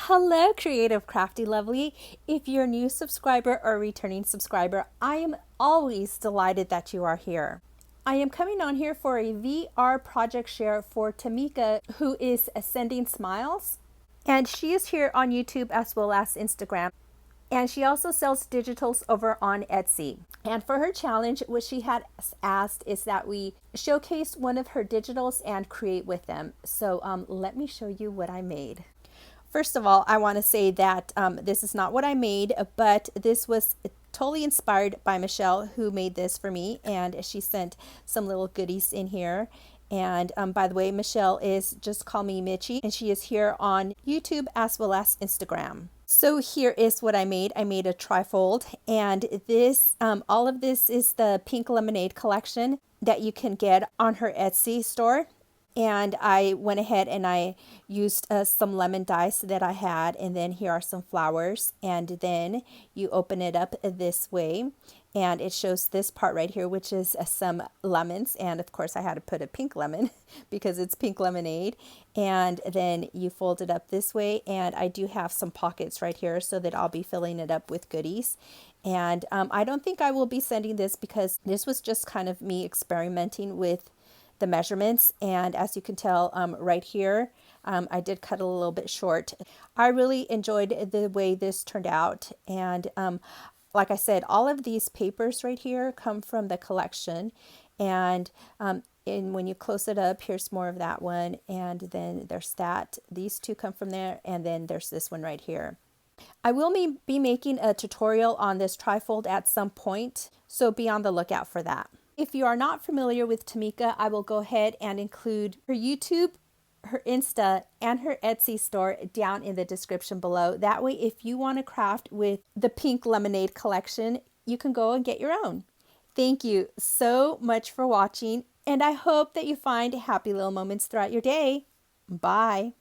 Hello, creative crafty lovely. If you're a new subscriber or returning subscriber, I am always delighted that you are here. I am coming on here for a VR project share for Tamika, who is Ascending Smiles. And she is here on YouTube as well as Instagram. And she also sells digitals over on Etsy. And for her challenge, what she had asked is that we showcase one of her digitals and create with them. So let me show you what I made. First of all, I want to say that this is not what I made, but this was totally inspired by Michelle, who made this for me, and she sent some little goodies in here. And by the way, Michelle is Just Call Me Mitchie, and she is here on YouTube as well as Instagram. So here is what I made. I made a trifold, and this, all of this is the pink lemonade collection that you can get on her Etsy store. And I went ahead and I used some lemon dice that I had, and then here are some flowers, and then you open it up this way and it shows this part right here, which is some lemons, and of course I had to put a pink lemon because it's pink lemonade. And then you fold it up this way, and I do have some pockets right here so that I'll be filling it up with goodies. And I don't think I will be sending this because this was just kind of me experimenting with the measurements, and as you can tell right here, I did cut a little bit short. I really enjoyed the way this turned out, and like I said, all of these papers right here come from the collection, and when you close it up, here's more of that one, and then there's that. These two come from there, and then there's this one right here. I will be making a tutorial on this trifold at some point, so be on the lookout for that. If you are not familiar with Tamika, I will go ahead and include her YouTube, her Insta, and her Etsy store down in the description below. That way, if you want to craft with the pink lemonade collection, you can go and get your own. Thank you so much for watching, and I hope that you find happy little moments throughout your day. Bye.